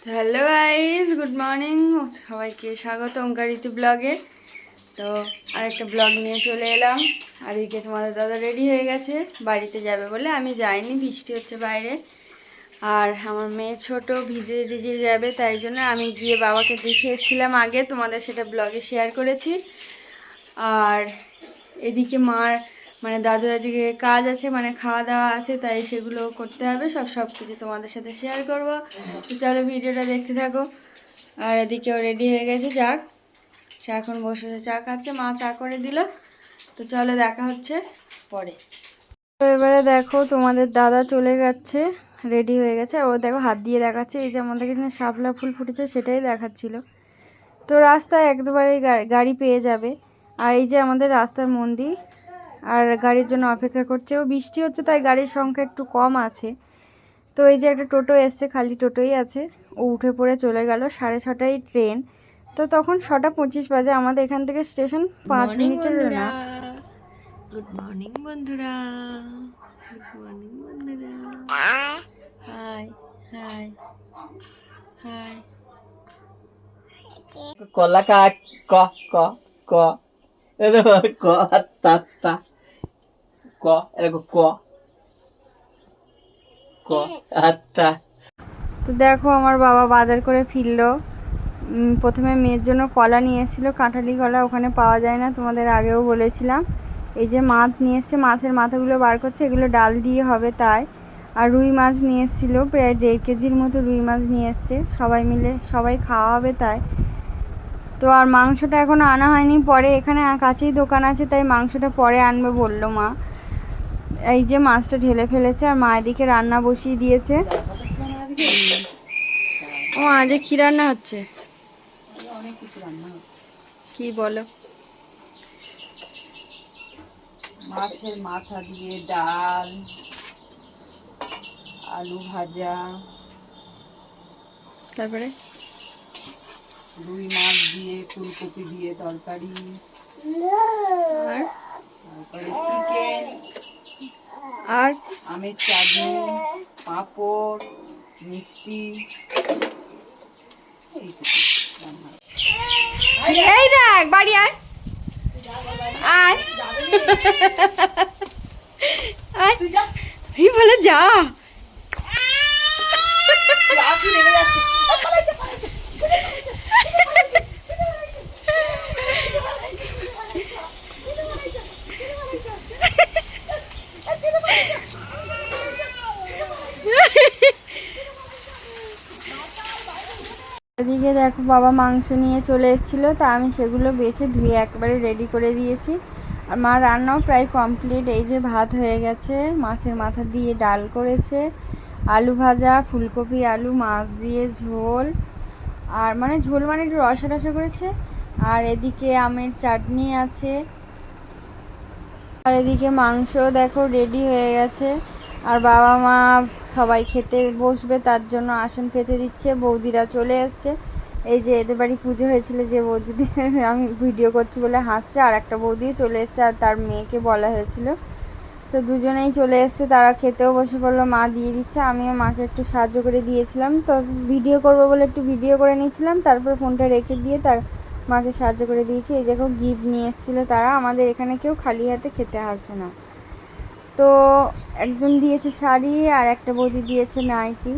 Hello guys, good morning. সবাইকে স্বাগত ওঙ্কারিতু ব্লগে। তো আরেকটা ব্লগ নিয়ে চলে এলাম। আর এদিকে তোমাদের দাদা রেডি হয়ে গেছে, বাড়িতে যাবে বলে। আমি যাইনি, বৃষ্টি হচ্ছে বাইরে। আর আমার মেয়ে ছোট, ভিজে ভিজে যাবে, তাই জন্য আমি গিয়ে বাবাকে দেখে এসেছিলাম আগে, তোমাদের সেটা ব্লগে শেয়ার করেছি। আর এদিকে মার মানে দাদু আজকে কাজ আছে, মানে খাওয়া দাওয়া আছে, তাই সেগুলো করতে হবে। সব কিছু তোমাদের সাথে শেয়ার করবো। তো চলো ভিডিওটা দেখতে থাকো। আর এদিকেও রেডি হয়ে গেছে, যাক চা এখন বসে চা খাচ্ছে, মা চা করে দিল। তো চলো দেখা হচ্ছে পরে। তো এবারে দেখো তোমাদের দাদা চলে যাচ্ছে, রেডি হয়ে গেছে। ও দেখো হাত দিয়ে দেখাচ্ছে, এই যে আমাদের এখানে শাপলা ফুল ফুটেছে সেটাই দেখাচ্ছিল। তো রাস্তায় এক দুবারই গাড়ি পেয়ে যাবে। আর এই যে আমাদের রাস্তার মন্দির, আর গাড়ির জন্য অপেক্ষা করছে। ও বৃষ্টি হচ্ছে তাই গাড়ির সংখ্যা একটু কম আছে। তো এই যে একটা টোটো এসছে, খালি টোটোই আছে। ও উঠে পড়ে চলে গেল, 6:30টায় ট্রেন। তো তখন 6:25 বাজে, আমাদের এখান থেকে স্টেশন 5 মিনিটের না। গুড মর্নিং বন্ধুরা, গুড মর্নিং বন্ধুরা। High high high. কলা কা ক ক ক ক তা তা ক এরকম ক ক আত্তা। তো দেখো আমার বাবা বাজার করে ফিরলো। প্রথমে মেয়ের জন্য কলা নিয়ে এসেছিলো, কাঁঠালি কলা, ওখানে পাওয়া যায় না, তোমাদের আগেও বলেছিলাম। এই যে মাছ নিয়ে এসছে, মাছের মাথাগুলো বার করছে, এগুলো ডাল দিয়ে হবে তাই। আর রুই মাছ নিয়ে এসেছিলো, প্রায় 1.5 কেজির মতো রুই মাছ নিয়ে এসছে, সবাই মিলে সবাই খাওয়া হবে তাই। তো আর মাংসটা এখনও আনা হয়নি, পরে এখানে কাছেই দোকান আছে, তাই মাংসটা পরে আনবে বললো মা। এই যে মাছটা ঢেলে ফেলেছে, আর মা এদিকে রান্না বসিয়ে দিয়েছে। ও আজ কি রান্না হচ্ছে? অনেক কিছু রান্না হচ্ছে। কি বলো? মাছের মাথা দিয়ে ডাল, আলু ভাজা, তারপরে রুই মাছ দিয়ে ফুলকপি দিয়ে তরকারি, আর তারপরে চিকেন, আর আমের চাটনি, পাঁপড়, মিষ্টি, এইটুকু রান্না। এই দেখ বাড়ি আয় আয় আয়, এই বলে যা। এদিকে দেখো বাবা মাংস নিয়ে চলে এসেছিলো, তা আমি সেগুলো বেছে ধুয়ে একবারে রেডি করে দিয়েছি। আর মা রান্নাও প্রায় কমপ্লিট। এই যে ভাত হয়ে গেছে, মাছের মাথা দিয়ে ডাল করেছে, আলু ভাজা, ফুলকপি আলু মাছ দিয়ে ঝোল, আর মানে ঝোল মানে একটু রসা রসা করেছে। আর এদিকে আমের চাটনি আছে, আর এদিকে মাংস দেখো রেডি হয়ে গেছে। আর বাবা মা সবাই খেতে বসবে, তার জন্য আসন পেতে দিচ্ছে। বৌদিরা চলে এসছে। এই যে এদের বাড়ি পুজো হয়েছিল, যে বৌদিদের আমি ভিডিও করছি বলে হাসছে, আর একটা বৌদিও চলে এসছে, আর তার মেয়েকে বলা হয়েছিল। তো দুজনেই চলে এসছে, তারা খেতেও বসে পড়লো, মা দিয়ে দিচ্ছে। আমিও মাকে একটু সাহায্য করে দিয়েছিলাম, তো ভিডিও করবো বলে একটু ভিডিও করে নিয়েছিলাম, তারপর ফোনটা রেখে দিয়ে তার মাকে সাহায্য করে দিয়েছি। এই দেখো গিফট নিয়ে এসেছিলো তারা, আমাদের এখানে কেউ খালি হাতে খেতে আসে না। তো একজন দিয়েছে শাড়ি, আর একটা বৌদি দিয়েছে নাইটি।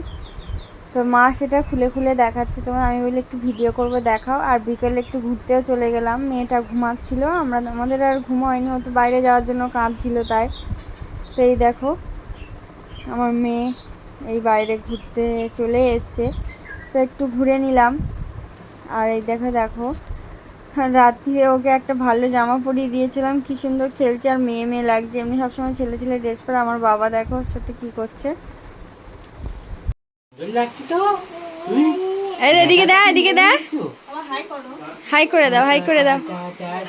তো মা সেটা খুলে খুলে দেখাচ্ছে তোমার, আমি বলি একটু ভিডিও করবো দেখাও। আর বিকেলে একটু ঘুরতেও চলে গেলাম, মেয়েটা ঘুমাচ্ছিল, আমাদের আর ঘুম হয়নি, ও তো বাইরে যাওয়ার জন্য কাঁদছিল তাই। তো এই দেখো আমার মেয়ে এই বাইরে ঘুরতে চলে এসছে, তো একটু ঘুরে নিলাম। আর এই দেখো দেখো রাত্রে ওকে একটা ভালো জামা পরিয়ে দিয়েছিলাম, কি সুন্দর খেলছে, আর মেয়ে মেয়ে লাগছে। এমনি সবসময় ছেলে ছেলে ড্রেস পরে। আমার বাবা দেখো ওর সাথে কি করছে। এদিকে দাও, এদিকে দাও, হাই করে দাও, হাই করে দাও,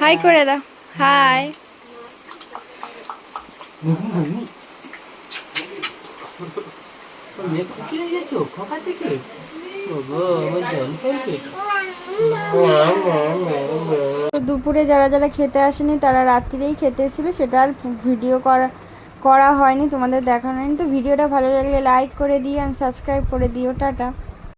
হাই করে দাও, হাই। তো দুপুরে যারা যারা খেতে আসেনি তারা রাত্রিরেই খেতে এসেছিলো, সেটা আর ভিডিও করা হয়নি, তোমাদের দেখানো হয়নি। তো ভিডিওটা ভালো লাগলে লাইক করে দিও, সাবস্ক্রাইব করে দিও, টাটা।